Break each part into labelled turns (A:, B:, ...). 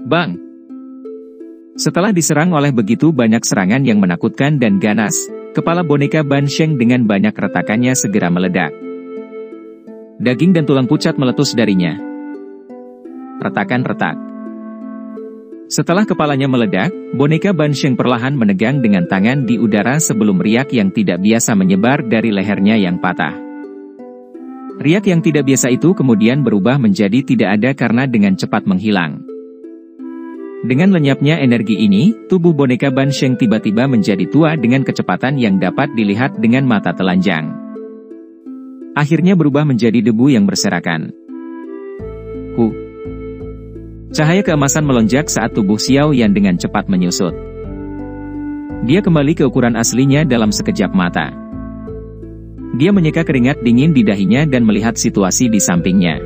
A: Bang! Setelah diserang oleh begitu banyak serangan yang menakutkan dan ganas, kepala boneka Bansheng dengan banyak retakannya segera meledak. Daging dan tulang pucat meletus darinya. Retakan-retak. Setelah kepalanya meledak, boneka Bansheng perlahan menegang dengan tangan di udara sebelum riak yang tidak biasa menyebar dari lehernya yang patah. Riak yang tidak biasa itu kemudian berubah menjadi tidak ada karena dengan cepat menghilang. Dengan lenyapnya energi ini, tubuh boneka Bansheng tiba-tiba menjadi tua dengan kecepatan yang dapat dilihat dengan mata telanjang. Akhirnya berubah menjadi debu yang berserakan. Cahaya keemasan melonjak saat tubuh Xiao Yan dengan cepat menyusut. Dia kembali ke ukuran aslinya dalam sekejap mata. Dia menyeka keringat dingin di dahinya dan melihat situasi di sampingnya.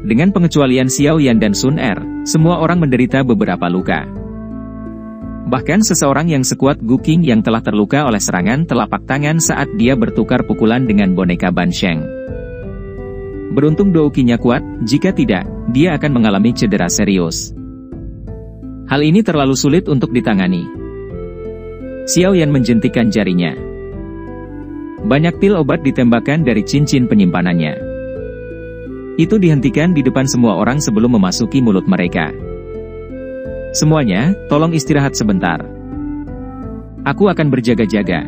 A: Dengan pengecualian Xiao Yan dan Sun Er, semua orang menderita beberapa luka. Bahkan seseorang yang sekuat Gu Qing yang telah terluka oleh serangan telapak tangan saat dia bertukar pukulan dengan boneka Bansheng. Beruntung doukinya kuat, jika tidak, dia akan mengalami cedera serius. Hal ini terlalu sulit untuk ditangani. Xiao Yan menjentikkan jarinya. Banyak pil obat ditembakkan dari cincin penyimpanannya. Itu dihentikan di depan semua orang sebelum memasuki mulut mereka. Semuanya, tolong istirahat sebentar. Aku akan berjaga-jaga.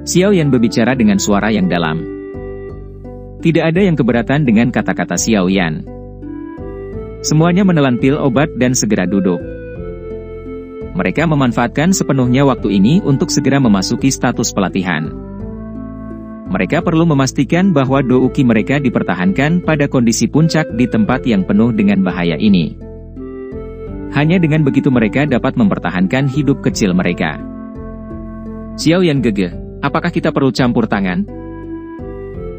A: Xiao Yan berbicara dengan suara yang dalam. Tidak ada yang keberatan dengan kata-kata Xiao Yan. Semuanya menelan pil obat dan segera duduk. Mereka memanfaatkan sepenuhnya waktu ini untuk segera memasuki status pelatihan. Mereka perlu memastikan bahwa douki mereka dipertahankan pada kondisi puncak di tempat yang penuh dengan bahaya ini. Hanya dengan begitu mereka dapat mempertahankan hidup kecil mereka. Xiao Yan gegeh, apakah kita perlu campur tangan?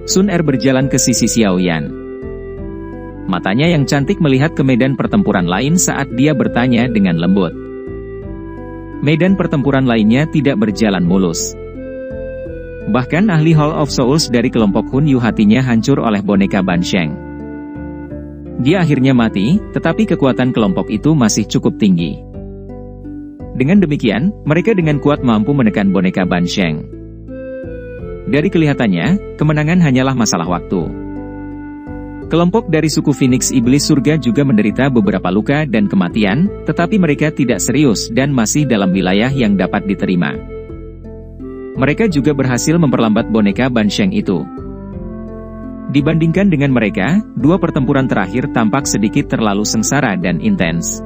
A: Sun Er berjalan ke sisi Xiao Yan. Matanya yang cantik melihat ke medan pertempuran lain saat dia bertanya dengan lembut. Medan pertempuran lainnya tidak berjalan mulus. Bahkan ahli Hall of Souls dari kelompok Hun Yu hatinya hancur oleh boneka Bansheng. Dia akhirnya mati, tetapi kekuatan kelompok itu masih cukup tinggi. Dengan demikian, mereka dengan kuat mampu menekan boneka Bansheng. Dari kelihatannya, kemenangan hanyalah masalah waktu. Kelompok dari suku Phoenix Iblis Surga juga menderita beberapa luka dan kematian, tetapi mereka tidak serius dan masih dalam wilayah yang dapat diterima. Mereka juga berhasil memperlambat boneka Bansheng itu. Dibandingkan dengan mereka, dua pertempuran terakhir tampak sedikit terlalu sengsara dan intens.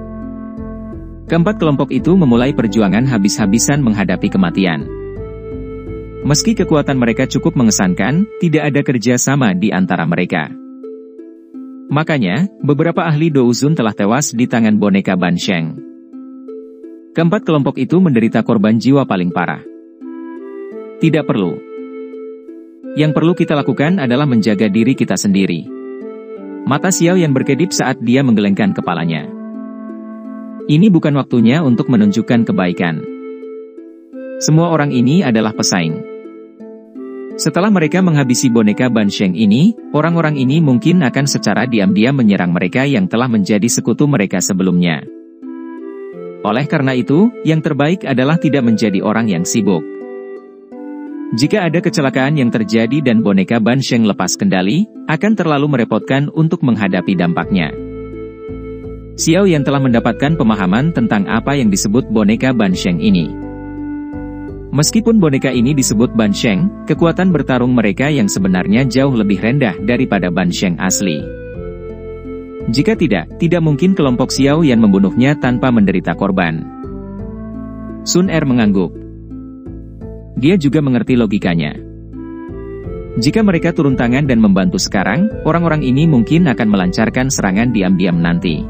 A: Keempat kelompok itu memulai perjuangan habis-habisan menghadapi kematian. Meski kekuatan mereka cukup mengesankan, tidak ada kerja sama di antara mereka. Makanya, beberapa ahli Douzun telah tewas di tangan boneka Bansheng. Keempat kelompok itu menderita korban jiwa paling parah. Tidak perlu. Yang perlu kita lakukan adalah menjaga diri kita sendiri. Mata Xiao Yan berkedip saat dia menggelengkan kepalanya. Ini bukan waktunya untuk menunjukkan kebaikan. Semua orang ini adalah pesaing. Setelah mereka menghabisi boneka Bansheng ini, orang-orang ini mungkin akan secara diam-diam menyerang mereka yang telah menjadi sekutu mereka sebelumnya. Oleh karena itu, yang terbaik adalah tidak menjadi orang yang sibuk. Jika ada kecelakaan yang terjadi dan boneka Bansheng lepas kendali, akan terlalu merepotkan untuk menghadapi dampaknya. Xiao Yan telah mendapatkan pemahaman tentang apa yang disebut boneka Bansheng ini. Meskipun boneka ini disebut Bansheng, kekuatan bertarung mereka yang sebenarnya jauh lebih rendah daripada Bansheng asli. Jika tidak mungkin kelompok Xiao Yan membunuhnya tanpa menderita korban. Sun Er mengangguk. Dia juga mengerti logikanya. Jika mereka turun tangan dan membantu sekarang, orang-orang ini mungkin akan melancarkan serangan diam-diam nanti.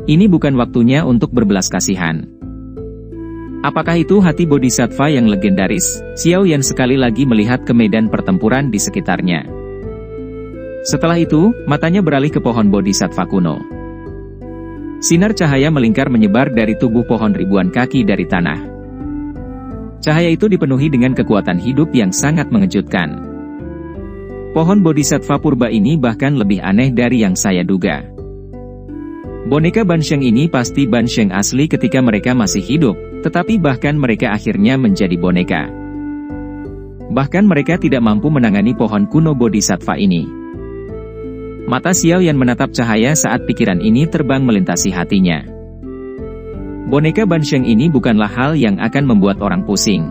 A: Ini bukan waktunya untuk berbelas kasihan. Apakah itu hati bodhisattva yang legendaris? Xiao Yan sekali lagi melihat ke medan pertempuran di sekitarnya. Setelah itu, matanya beralih ke pohon bodhisattva kuno. Sinar cahaya melingkar menyebar dari tubuh pohon ribuan kaki dari tanah. Cahaya itu dipenuhi dengan kekuatan hidup yang sangat mengejutkan. Pohon bodhisattva purba ini bahkan lebih aneh dari yang saya duga. Boneka Bansheng ini pasti Bansheng asli ketika mereka masih hidup, tetapi bahkan mereka akhirnya menjadi boneka. Bahkan mereka tidak mampu menangani pohon kuno Bodhisattva ini. Mata Xiao Yan menatap cahaya saat pikiran ini terbang melintasi hatinya. Boneka Bansheng ini bukanlah hal yang akan membuat orang pusing.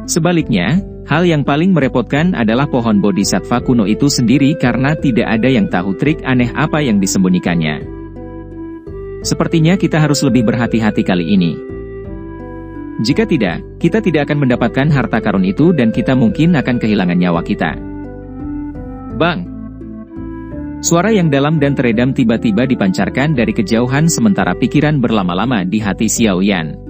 A: Sebaliknya, hal yang paling merepotkan adalah pohon Bodhisattva kuno itu sendiri karena tidak ada yang tahu trik aneh apa yang disembunyikannya. Sepertinya kita harus lebih berhati-hati kali ini. Jika tidak, kita tidak akan mendapatkan harta karun itu dan kita mungkin akan kehilangan nyawa kita. Bang! Suara yang dalam dan teredam tiba-tiba dipancarkan dari kejauhan sementara pikiran berlama-lama di hati Xiao Yan.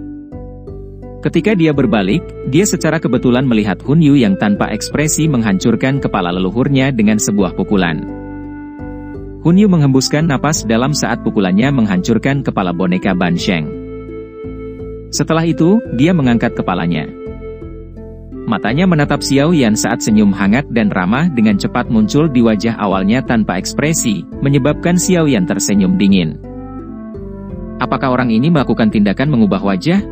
A: Ketika dia berbalik, dia secara kebetulan melihat Hun Yu yang tanpa ekspresi menghancurkan kepala leluhurnya dengan sebuah pukulan. Hun Yu menghembuskan napas dalam saat pukulannya menghancurkan kepala boneka Bansheng. Setelah itu, dia mengangkat kepalanya. Matanya menatap Xiao Yan saat senyum hangat dan ramah dengan cepat muncul di wajah awalnya tanpa ekspresi, menyebabkan Xiao Yan tersenyum dingin. Apakah orang ini melakukan tindakan mengubah wajah?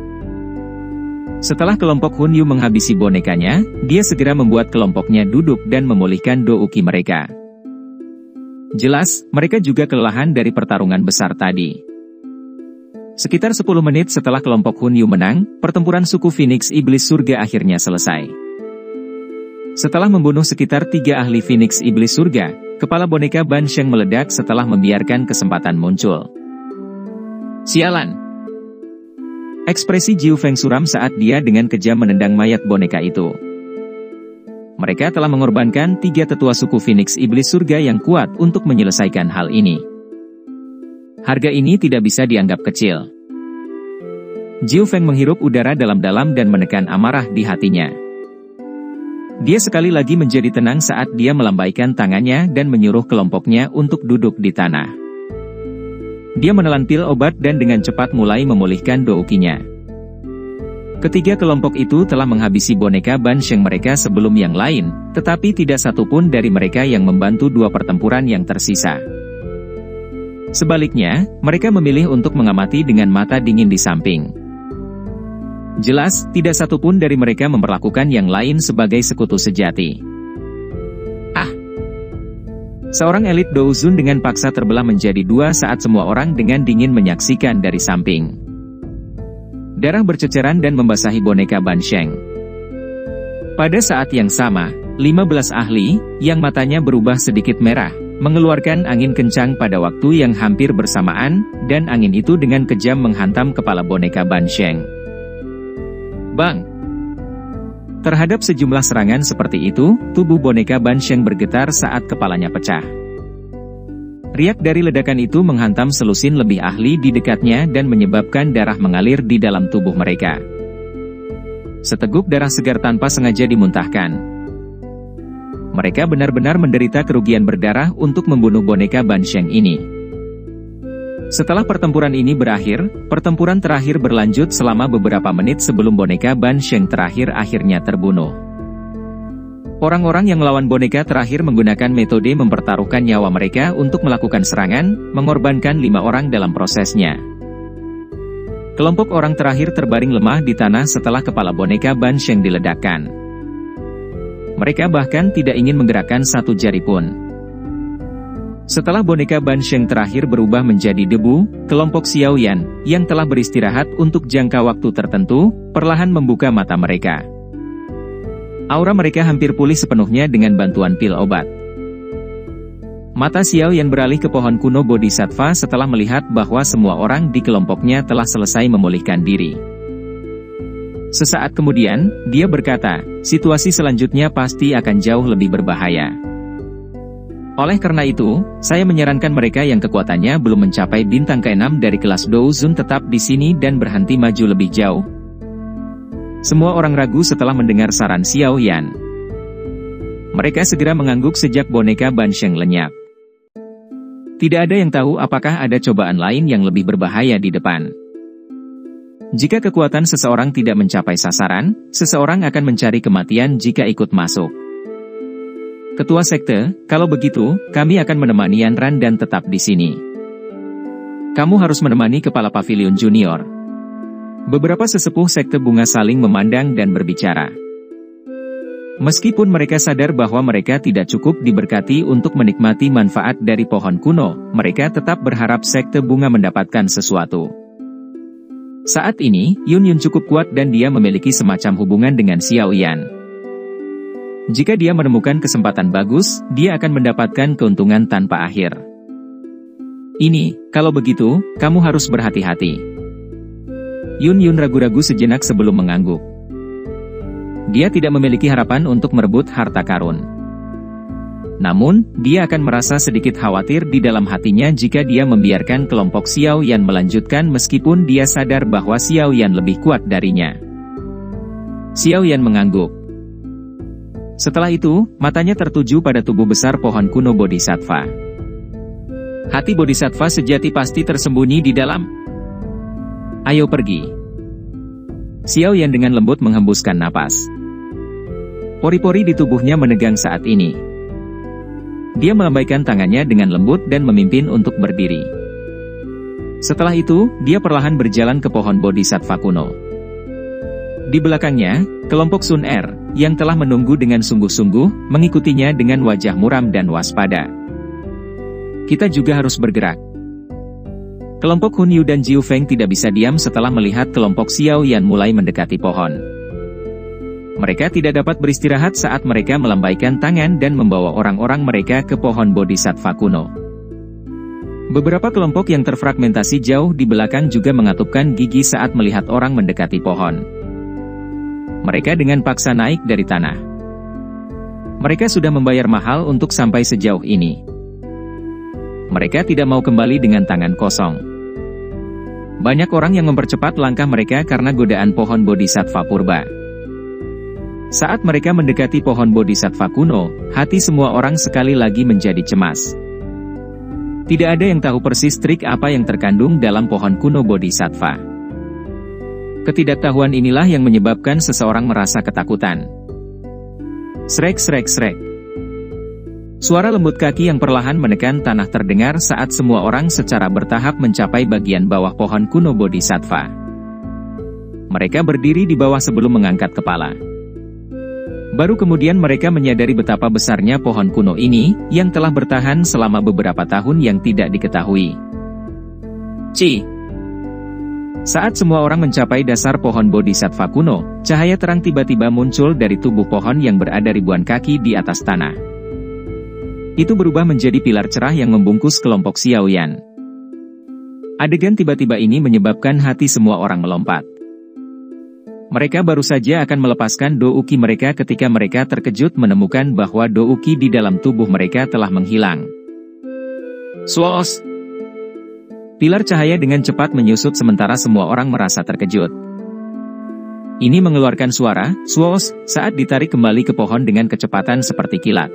A: Setelah kelompok Hun Yu menghabisi bonekanya, dia segera membuat kelompoknya duduk dan memulihkan douki mereka. Jelas, mereka juga kelelahan dari pertarungan besar tadi. Sekitar 10 menit setelah kelompok Hun Yu menang, pertempuran suku Phoenix Iblis Surga akhirnya selesai. Setelah membunuh sekitar 3 ahli Phoenix Iblis Surga, kepala boneka Bansheng meledak setelah membiarkan kesempatan muncul. Sialan! Ekspresi Jiu Feng suram saat dia dengan kejam menendang mayat boneka itu. Mereka telah mengorbankan 3 tetua suku Phoenix Iblis Surga yang kuat untuk menyelesaikan hal ini. Harga ini tidak bisa dianggap kecil. Jiu Feng menghirup udara dalam-dalam dan menekan amarah di hatinya. Dia sekali lagi menjadi tenang saat dia melambaikan tangannya dan menyuruh kelompoknya untuk duduk di tanah. Dia menelan pil obat dan dengan cepat mulai memulihkan doukinya. Ketiga kelompok itu telah menghabisi boneka Bansheng mereka sebelum yang lain, tetapi tidak satu pun dari mereka yang membantu 2 pertempuran yang tersisa. Sebaliknya, mereka memilih untuk mengamati dengan mata dingin di samping. Jelas, tidak satu pun dari mereka memperlakukan yang lain sebagai sekutu sejati. Seorang elit Douzun dengan paksa terbelah menjadi 2 saat semua orang dengan dingin menyaksikan dari samping. Darah berceceran dan membasahi boneka Bansheng. Pada saat yang sama, 15 ahli, yang matanya berubah sedikit merah, mengeluarkan angin kencang pada waktu yang hampir bersamaan, dan angin itu dengan kejam menghantam kepala boneka Bansheng. Bang! Terhadap sejumlah serangan seperti itu, tubuh boneka Bansheng bergetar saat kepalanya pecah. Riak dari ledakan itu menghantam selusin lebih ahli di dekatnya dan menyebabkan darah mengalir di dalam tubuh mereka. Seteguk darah segar tanpa sengaja dimuntahkan. Mereka benar-benar menderita kerugian berdarah untuk membunuh boneka Bansheng ini. Setelah pertempuran ini berakhir, pertempuran terakhir berlanjut selama beberapa menit sebelum boneka Bansheng terakhir akhirnya terbunuh. Orang-orang yang melawan boneka terakhir menggunakan metode mempertaruhkan nyawa mereka untuk melakukan serangan, mengorbankan 5 orang dalam prosesnya. Kelompok orang terakhir terbaring lemah di tanah setelah kepala boneka Bansheng diledakkan. Mereka bahkan tidak ingin menggerakkan satu jari pun. Setelah boneka Bansheng terakhir berubah menjadi debu, kelompok Xiao Yan, yang telah beristirahat untuk jangka waktu tertentu, perlahan membuka mata mereka. Aura mereka hampir pulih sepenuhnya dengan bantuan pil obat. Mata Xiao Yan beralih ke pohon kuno Bodhisattva setelah melihat bahwa semua orang di kelompoknya telah selesai memulihkan diri. Sesaat kemudian, dia berkata, situasi selanjutnya pasti akan jauh lebih berbahaya. Oleh karena itu, saya menyarankan mereka yang kekuatannya belum mencapai bintang ke-6 dari kelas Douzun tetap di sini dan berhenti maju lebih jauh. Semua orang ragu setelah mendengar saran Xiao Yan. Mereka segera mengangguk sejak boneka Bansheng lenyap. Tidak ada yang tahu apakah ada cobaan lain yang lebih berbahaya di depan. Jika kekuatan seseorang tidak mencapai sasaran, seseorang akan mencari kematian jika ikut masuk. Ketua sekte, kalau begitu, kami akan menemani Yanran dan tetap di sini. kamu harus menemani kepala pavilion junior. Beberapa sesepuh sekte bunga saling memandang dan berbicara. Meskipun mereka sadar bahwa mereka tidak cukup diberkati untuk menikmati manfaat dari pohon kuno, mereka tetap berharap sekte bunga mendapatkan sesuatu. Saat ini, Yun Yun cukup kuat dan dia memiliki semacam hubungan dengan Xiao Yan. Jika dia menemukan kesempatan bagus, dia akan mendapatkan keuntungan tanpa akhir. Ini, kalau begitu, kamu harus berhati-hati. Yun Yun ragu-ragu sejenak sebelum mengangguk. Dia tidak memiliki harapan untuk merebut harta karun. Namun, dia akan merasa sedikit khawatir di dalam hatinya jika dia membiarkan kelompok Xiao Yan melanjutkan meskipun dia sadar bahwa Xiao Yan lebih kuat darinya. Xiao Yan mengangguk. Setelah itu, matanya tertuju pada tubuh besar pohon kuno Bodhisattva. Hati Bodhisattva sejati pasti tersembunyi di dalam. Ayo pergi. Xiao Yan dengan lembut menghembuskan napas. Pori-pori di tubuhnya menegang saat ini. Dia melambaikan tangannya dengan lembut dan memimpin untuk berdiri. Setelah itu, dia perlahan berjalan ke pohon Bodhisattva kuno. Di belakangnya, kelompok Sun Er, yang telah menunggu dengan sungguh-sungguh, mengikutinya dengan wajah muram dan waspada. Kita juga harus bergerak. Kelompok Hun Yu dan Jiu Feng tidak bisa diam setelah melihat kelompok Xiao Yan mulai mendekati pohon. Mereka tidak dapat beristirahat saat mereka melambaikan tangan dan membawa orang-orang mereka ke pohon Bodhisattva kuno. Beberapa kelompok yang terfragmentasi jauh di belakang juga mengatupkan gigi saat melihat orang mendekati pohon. Mereka dengan paksa naik dari tanah. Mereka sudah membayar mahal untuk sampai sejauh ini. Mereka tidak mau kembali dengan tangan kosong. Banyak orang yang mempercepat langkah mereka karena godaan pohon Bodhisattva purba. Saat mereka mendekati pohon Bodhisattva kuno, hati semua orang sekali lagi menjadi cemas. Tidak ada yang tahu persis trik apa yang terkandung dalam pohon kuno Bodhisattva. Ketidaktahuan inilah yang menyebabkan seseorang merasa ketakutan. Srek srek srek. Suara lembut kaki yang perlahan menekan tanah terdengar saat semua orang secara bertahap mencapai bagian bawah pohon kuno Bodhisattva. Mereka berdiri di bawah sebelum mengangkat kepala. Baru kemudian mereka menyadari betapa besarnya pohon kuno ini, yang telah bertahan selama beberapa tahun yang tidak diketahui. Saat semua orang mencapai dasar pohon Bodhisattva kuno, cahaya terang tiba-tiba muncul dari tubuh pohon yang berada ribuan kaki di atas tanah. Itu berubah menjadi pilar cerah yang membungkus kelompok Xiao Yan. Adegan tiba-tiba ini menyebabkan hati semua orang melompat. Mereka baru saja akan melepaskan douki mereka ketika mereka terkejut menemukan bahwa douki di dalam tubuh mereka telah menghilang. Swos! Pilar cahaya dengan cepat menyusut sementara semua orang merasa terkejut. Ini mengeluarkan suara, swos, saat ditarik kembali ke pohon dengan kecepatan seperti kilat.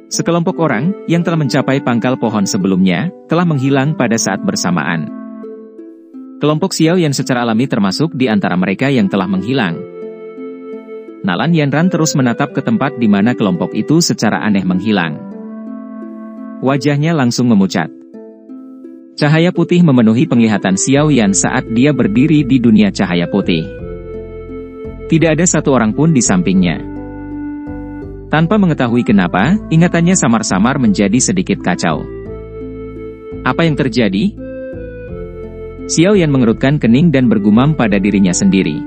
A: Sekelompok orang, yang telah mencapai pangkal pohon sebelumnya, telah menghilang pada saat bersamaan. Kelompok Xiao Yan secara alami termasuk di antara mereka yang telah menghilang. Nalan Yanran terus menatap ke tempat di mana kelompok itu secara aneh menghilang. Wajahnya langsung memucat. Cahaya putih memenuhi penglihatan Xiao Yan saat dia berdiri di dunia cahaya putih. Tidak ada satu orang pun di sampingnya. Tanpa mengetahui kenapa, ingatannya samar-samar menjadi sedikit kacau. Apa yang terjadi? Xiao Yan mengerutkan kening dan bergumam pada dirinya sendiri.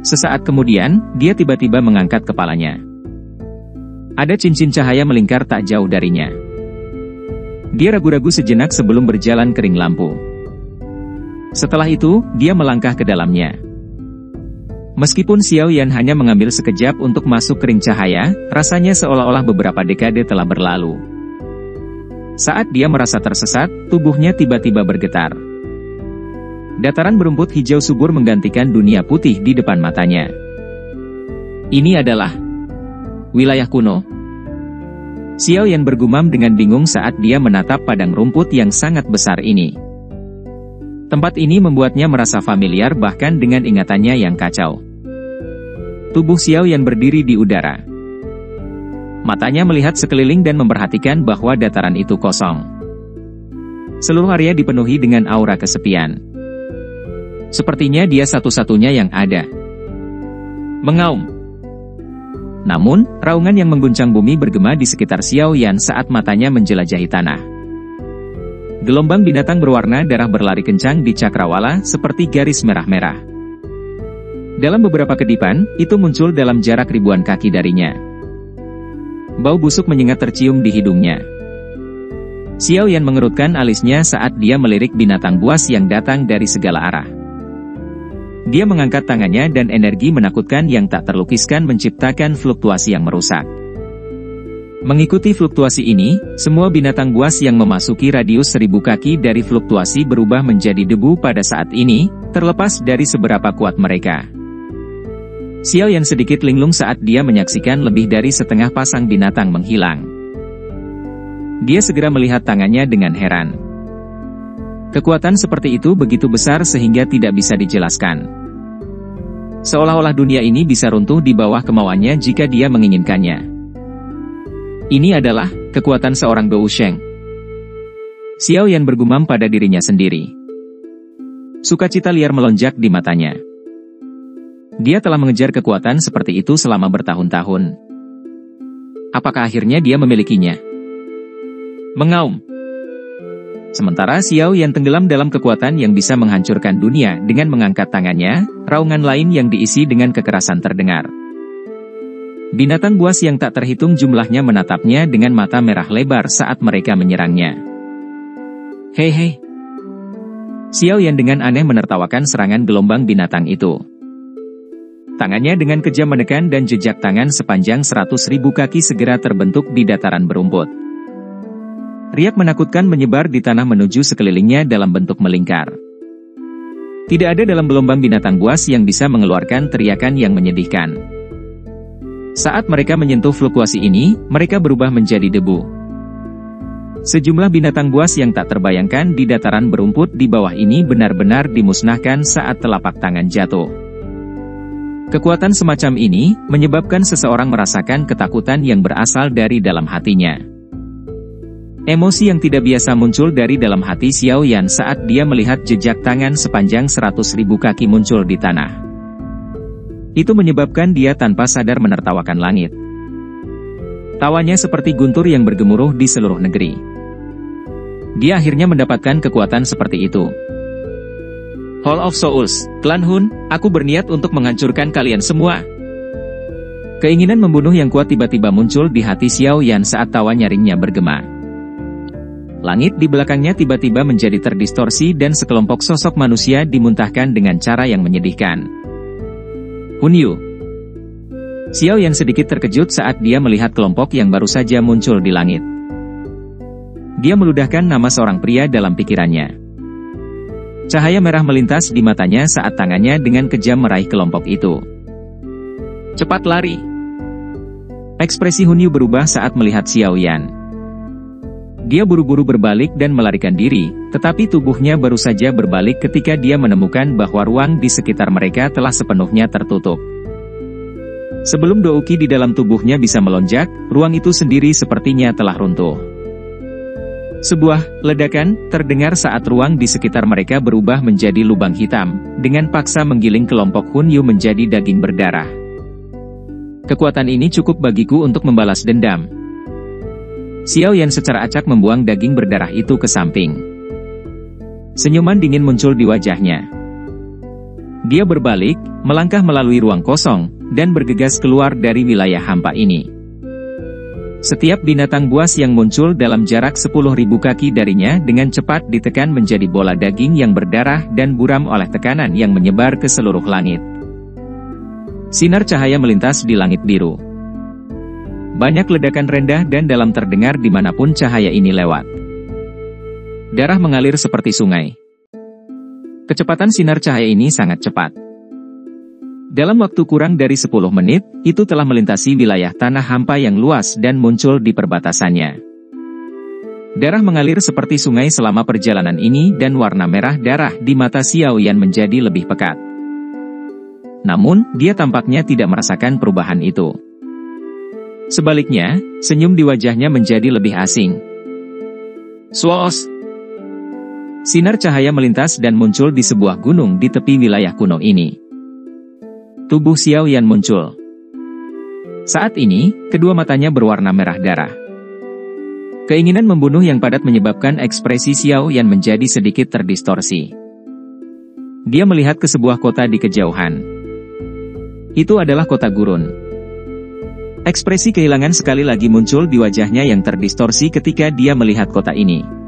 A: Sesaat kemudian, dia tiba-tiba mengangkat kepalanya. Ada cincin cahaya melingkar tak jauh darinya. Dia ragu-ragu sejenak sebelum berjalan ke ring lampu. Setelah itu, dia melangkah ke dalamnya. Meskipun Xiao Yan hanya mengambil sekejap untuk masuk ke ring cahaya, rasanya seolah-olah beberapa dekade telah berlalu. Saat dia merasa tersesat, tubuhnya tiba-tiba bergetar. Dataran berumput hijau subur menggantikan dunia putih di depan matanya. Ini adalah wilayah kuno. Xiao Yan bergumam dengan bingung saat dia menatap padang rumput yang sangat besar ini. Tempat ini membuatnya merasa familiar bahkan dengan ingatannya yang kacau. Tubuh Xiao Yan berdiri di udara. Matanya melihat sekeliling dan memperhatikan bahwa dataran itu kosong. Seluruh area dipenuhi dengan aura kesepian. Sepertinya dia satu-satunya yang ada. Mengaum. Namun, raungan yang mengguncang bumi bergema di sekitar Xiao Yan saat matanya menjelajahi tanah. Gelombang binatang berwarna darah berlari kencang di cakrawala seperti garis merah-merah. Dalam beberapa kedipan, itu muncul dalam jarak ribuan kaki darinya. Bau busuk menyengat tercium di hidungnya. Xiao Yan mengerutkan alisnya saat dia melirik binatang buas yang datang dari segala arah. Dia mengangkat tangannya dan energi menakutkan yang tak terlukiskan menciptakan fluktuasi yang merusak. Mengikuti fluktuasi ini, semua binatang buas yang memasuki radius 1000 kaki dari fluktuasi berubah menjadi debu pada saat ini, terlepas dari seberapa kuat mereka. Xiao Yan sedikit linglung saat dia menyaksikan lebih dari setengah pasang binatang menghilang. Dia segera melihat tangannya dengan heran. Kekuatan seperti itu begitu besar sehingga tidak bisa dijelaskan. Seolah-olah dunia ini bisa runtuh di bawah kemauannya jika dia menginginkannya. Ini adalah kekuatan seorang Dou Sheng. Xiao Yan bergumam pada dirinya sendiri. Sukacita liar melonjak di matanya. Dia telah mengejar kekuatan seperti itu selama bertahun-tahun. Apakah akhirnya dia memilikinya? Mengaum. Sementara Xiao Yan tenggelam dalam kekuatan yang bisa menghancurkan dunia dengan mengangkat tangannya, raungan lain yang diisi dengan kekerasan terdengar. Binatang buas yang tak terhitung jumlahnya menatapnya dengan mata merah lebar saat mereka menyerangnya. Hei. Xiao Yan dengan aneh menertawakan serangan gelombang binatang itu. Tangannya dengan kejam menekan dan jejak tangan sepanjang 100.000 kaki segera terbentuk di dataran berumput. Riak menakutkan menyebar di tanah menuju sekelilingnya dalam bentuk melingkar. Tidak ada dalam gelombang binatang buas yang bisa mengeluarkan teriakan yang menyedihkan. Saat mereka menyentuh fluktuasi ini, mereka berubah menjadi debu. Sejumlah binatang buas yang tak terbayangkan di dataran berumput di bawah ini benar-benar dimusnahkan saat telapak tangan jatuh. Kekuatan semacam ini menyebabkan seseorang merasakan ketakutan yang berasal dari dalam hatinya. Emosi yang tidak biasa muncul dari dalam hati Xiao Yan saat dia melihat jejak tangan sepanjang 100.000 kaki muncul di tanah. Itu menyebabkan dia tanpa sadar menertawakan langit. Tawanya seperti guntur yang bergemuruh di seluruh negeri. Dia akhirnya mendapatkan kekuatan seperti itu. Hall of Souls, Klan Hun, aku berniat untuk menghancurkan kalian semua. Keinginan membunuh yang kuat tiba-tiba muncul di hati Xiao Yan saat tawa nyaringnya bergema. Langit di belakangnya tiba-tiba menjadi terdistorsi dan sekelompok sosok manusia dimuntahkan dengan cara yang menyedihkan. Hunyu. Xiao Yan sedikit terkejut saat dia melihat kelompok yang baru saja muncul di langit. Dia meludahkan nama seorang pria dalam pikirannya. Cahaya merah melintas di matanya saat tangannya dengan kejam meraih kelompok itu. Cepat lari. Ekspresi Hunyu berubah saat melihat Xiao Yan. Dia buru-buru berbalik dan melarikan diri, tetapi tubuhnya baru saja berbalik ketika dia menemukan bahwa ruang di sekitar mereka telah sepenuhnya tertutup. Sebelum Douki di dalam tubuhnya bisa melonjak, ruang itu sendiri sepertinya telah runtuh. Sebuah ledakan terdengar saat ruang di sekitar mereka berubah menjadi lubang hitam, dengan paksa menggiling kelompok Hunyu menjadi daging berdarah. Kekuatan ini cukup bagiku untuk membalas dendam. Xiao Yan secara acak membuang daging berdarah itu ke samping. Senyuman dingin muncul di wajahnya. Dia berbalik, melangkah melalui ruang kosong, dan bergegas keluar dari wilayah hampa ini. Setiap binatang buas yang muncul dalam jarak 10.000 kaki darinya dengan cepat ditekan menjadi bola daging yang berdarah dan buram oleh tekanan yang menyebar ke seluruh langit. Sinar cahaya melintas di langit biru. Banyak ledakan rendah dan dalam terdengar dimanapun cahaya ini lewat. Darah mengalir seperti sungai. Kecepatan sinar cahaya ini sangat cepat. Dalam waktu kurang dari 10 menit, itu telah melintasi wilayah tanah hampa yang luas dan muncul di perbatasannya. Darah mengalir seperti sungai selama perjalanan ini dan warna merah darah di mata Xiao Yan menjadi lebih pekat. Namun, dia tampaknya tidak merasakan perubahan itu. Sebaliknya, senyum di wajahnya menjadi lebih asing. Swos! Sinar cahaya melintas dan muncul di sebuah gunung di tepi wilayah kuno ini. Tubuh Xiao Yan muncul. Saat ini, kedua matanya berwarna merah darah. Keinginan membunuh yang padat menyebabkan ekspresi Xiao Yan menjadi sedikit terdistorsi. Dia melihat ke sebuah kota di kejauhan. Itu adalah kota gurun. Ekspresi kehilangan sekali lagi muncul di wajahnya yang terdistorsi ketika dia melihat kota ini.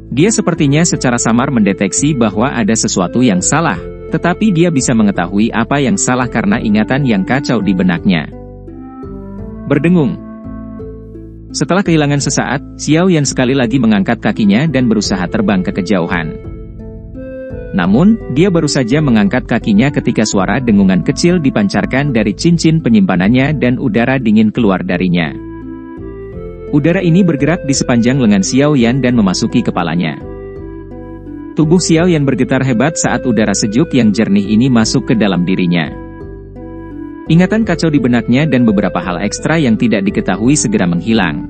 A: Dia sepertinya secara samar mendeteksi bahwa ada sesuatu yang salah, tetapi dia bisa mengetahui apa yang salah karena ingatan yang kacau di benaknya. Berdengung. Setelah kehilangan sesaat, Xiao Yan sekali lagi mengangkat kakinya dan berusaha terbang ke kejauhan. Namun, dia baru saja mengangkat kakinya ketika suara dengungan kecil dipancarkan dari cincin penyimpanannya dan udara dingin keluar darinya. Udara ini bergerak di sepanjang lengan Xiao Yan dan memasuki kepalanya. Tubuh Xiao Yan bergetar hebat saat udara sejuk yang jernih ini masuk ke dalam dirinya. Ingatan kacau di benaknya dan beberapa hal ekstra yang tidak diketahui segera menghilang.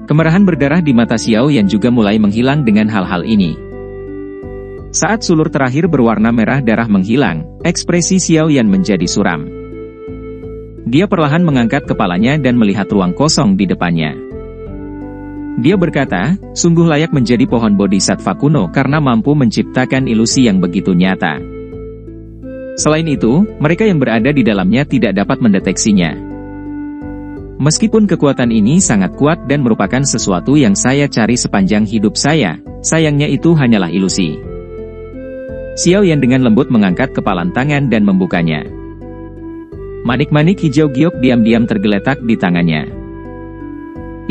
A: Kemerahan berdarah di mata Xiao Yan juga mulai menghilang dengan hal-hal ini. Saat sulur terakhir berwarna merah darah menghilang, ekspresi Xiao Yan menjadi suram. Dia perlahan mengangkat kepalanya dan melihat ruang kosong di depannya. Dia berkata, sungguh layak menjadi pohon bodhisattva kuno karena mampu menciptakan ilusi yang begitu nyata. Selain itu, mereka yang berada di dalamnya tidak dapat mendeteksinya. Meskipun kekuatan ini sangat kuat dan merupakan sesuatu yang saya cari sepanjang hidup saya, sayangnya itu hanyalah ilusi. Xiao Yan dengan lembut mengangkat kepalan tangan dan membukanya. Manik-manik hijau giok diam-diam tergeletak di tangannya.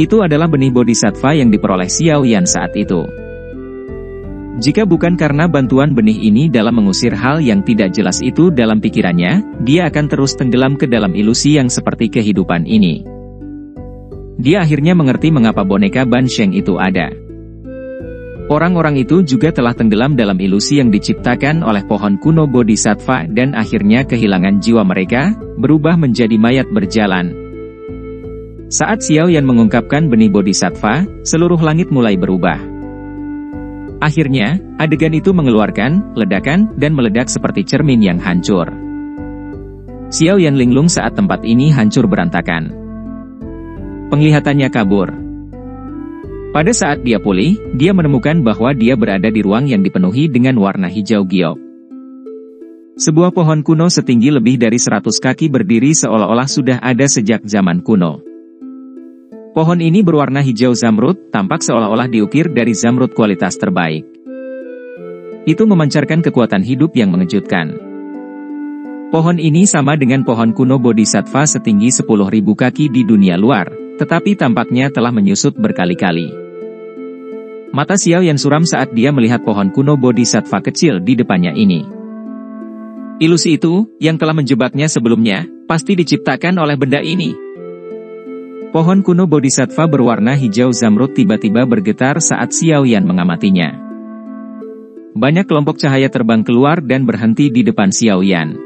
A: Itu adalah benih bodhisattva yang diperoleh Xiao Yan saat itu. Jika bukan karena bantuan benih ini dalam mengusir hal yang tidak jelas itu dalam pikirannya, dia akan terus tenggelam ke dalam ilusi yang seperti kehidupan ini. Dia akhirnya mengerti mengapa boneka Ban Sheng itu ada. Orang-orang itu juga telah tenggelam dalam ilusi yang diciptakan oleh pohon kuno bodhisattva dan akhirnya kehilangan jiwa mereka, berubah menjadi mayat berjalan. Saat Xiao Yan mengungkapkan benih bodhisattva, seluruh langit mulai berubah. Akhirnya, adegan itu mengeluarkan ledakan dan meledak seperti cermin yang hancur. Xiao Yan linglung saat tempat ini hancur berantakan. Penglihatannya kabur. Pada saat dia pulih, dia menemukan bahwa dia berada di ruang yang dipenuhi dengan warna hijau giok. Sebuah pohon kuno setinggi lebih dari 100 kaki berdiri seolah-olah sudah ada sejak zaman kuno. Pohon ini berwarna hijau zamrud, tampak seolah-olah diukir dari zamrud kualitas terbaik. Itu memancarkan kekuatan hidup yang mengejutkan. Pohon ini sama dengan pohon kuno bodhisattva setinggi 10.000 kaki di dunia luar, tetapi tampaknya telah menyusut berkali-kali. Mata Xiao Yan suram saat dia melihat pohon kuno bodhisattva kecil di depannya ini. Ilusi itu, yang telah menjebaknya sebelumnya, pasti diciptakan oleh benda ini. Pohon kuno bodhisattva berwarna hijau zamrud tiba-tiba bergetar saat Xiao Yan mengamatinya. Banyak kelompok cahaya terbang keluar dan berhenti di depan Xiao Yan.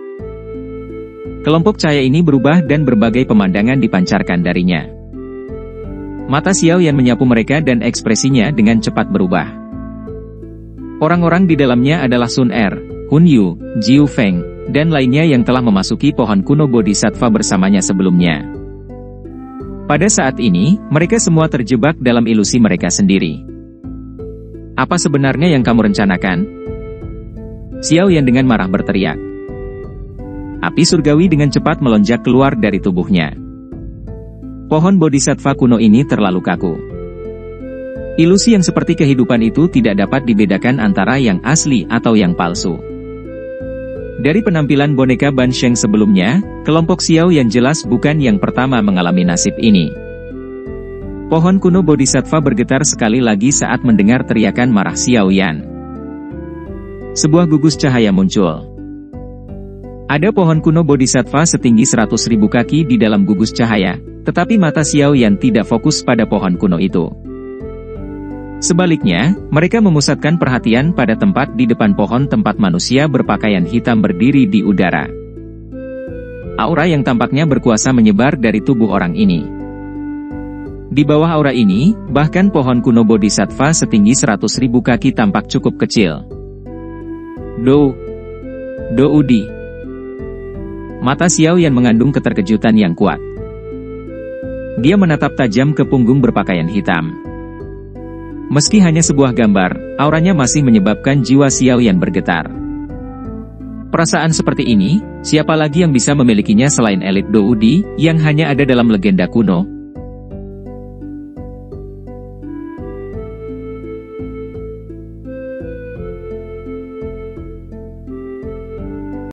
A: Kelompok cahaya ini berubah dan berbagai pemandangan dipancarkan darinya. Mata Xiao Yan menyapu mereka dan ekspresinya dengan cepat berubah. Orang-orang di dalamnya adalah Sun Er, Hun Yu, Jiu Feng, dan lainnya yang telah memasuki pohon kuno bodhisattva bersamanya sebelumnya. Pada saat ini, mereka semua terjebak dalam ilusi mereka sendiri. Apa sebenarnya yang kamu rencanakan? Xiao Yan dengan marah berteriak. Api surgawi dengan cepat melonjak keluar dari tubuhnya. Pohon bodhisattva kuno ini terlalu kaku. Ilusi yang seperti kehidupan itu tidak dapat dibedakan antara yang asli atau yang palsu. Dari penampilan boneka Ban Sheng sebelumnya, kelompok Xiao Yan jelas bukan yang pertama mengalami nasib ini. Pohon kuno bodhisattva bergetar sekali lagi saat mendengar teriakan marah Xiao Yan. Sebuah gugus cahaya muncul. Ada pohon kuno bodhisattva setinggi 100.000 kaki di dalam gugus cahaya, tetapi mata Xiao Yan tidak fokus pada pohon kuno itu. Sebaliknya, mereka memusatkan perhatian pada tempat di depan pohon tempat manusia berpakaian hitam berdiri di udara. Aura yang tampaknya berkuasa menyebar dari tubuh orang ini. Di bawah aura ini, bahkan pohon kuno Bodhisattva setinggi 100.000 kaki tampak cukup kecil. Doudi. Mata Xiao Yan mengandung keterkejutan yang kuat. Dia menatap tajam ke punggung berpakaian hitam. Meski hanya sebuah gambar, auranya masih menyebabkan jiwa Xiao Yan bergetar. Perasaan seperti ini, siapa lagi yang bisa memilikinya selain elit Doudi, yang hanya ada dalam legenda kuno?